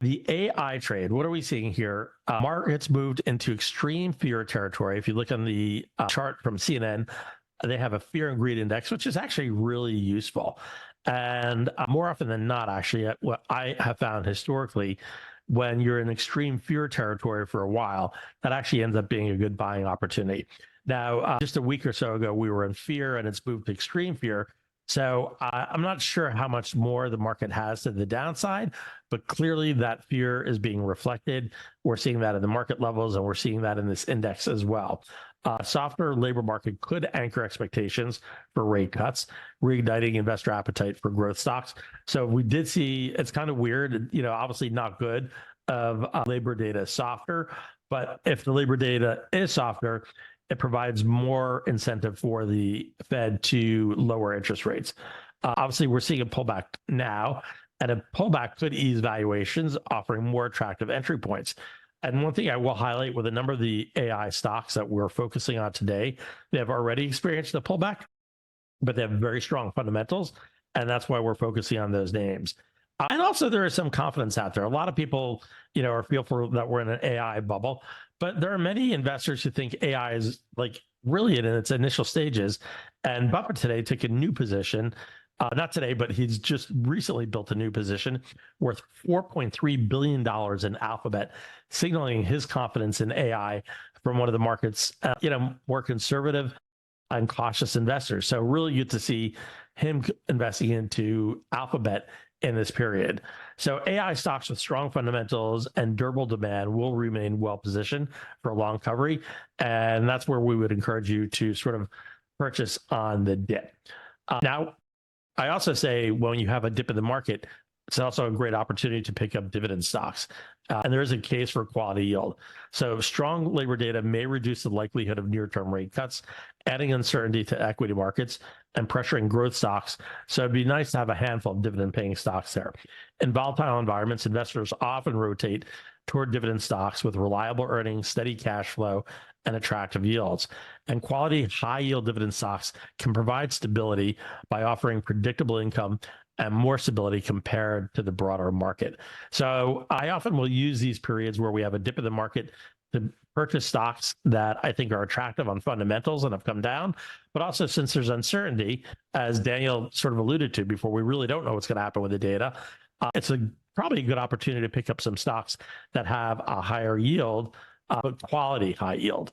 The AI trade, what are we seeing here? Markets moved into extreme fear territory. If you look on the chart from CNN, they have a fear and greed index, which is actually really useful. And more often than not, actually, what I have found historically, when you're in extreme fear territory for a while, that actually ends up being a good buying opportunity. Now, just a week or so ago, we were in fear and it's moved to extreme fear. So I'm not sure how much more the market has to the downside, but clearly that fear is being reflected. We're seeing that in the market levels, and we're seeing that in this index as well. Softer labor market could anchor expectations for rate cuts, reigniting investor appetite for growth stocks. So we did see, it's kind of weird, obviously not good of labor data softer, but if the labor data is softer, it provides more incentive for the Fed to lower interest rates. Obviously, we're seeing a pullback now, and a pullback could ease valuations, offering more attractive entry points. And one thing I will highlight with a number of the AI stocks that we're focusing on today, they have already experienced a pullback, but they have very strong fundamentals. And that's why we're focusing on those names. And also, there is some confidence out there. A lot of people, are fearful that we're in an AI bubble, but there are many investors who think AI is like really in its initial stages. And Buffett today took a new position, not today, but he's just recently built a new position worth $4.3 billion in Alphabet, signaling his confidence in AI from one of the market's, more conservative and cautious investors. So really good to see him investing into Alphabet in this period. So AI stocks with strong fundamentals and durable demand will remain well positioned for a long recovery. And that's where we would encourage you to sort of purchase on the dip. Now, I also say when you have a dip in the market, it's also a great opportunity to pick up dividend stocks. And there is a case for quality yield. So strong labor data may reduce the likelihood of near-term rate cuts, adding uncertainty to equity markets and pressuring growth stocks. So it'd be nice to have a handful of dividend-paying stocks there. In volatile environments, investors often rotate toward dividend stocks with reliable earnings, steady cash flow, and attractive yields. And quality high-yield dividend stocks can provide stability by offering predictable income and more stability compared to the broader market. So I often will use these periods where we have a dip in the market to purchase stocks that I think are attractive on fundamentals and have come down. But also, since there's uncertainty, as Daniel sort of alluded to before, we really don't know what's going to happen with the data. It's probably a good opportunity to pick up some stocks that have a higher yield, but quality high yield.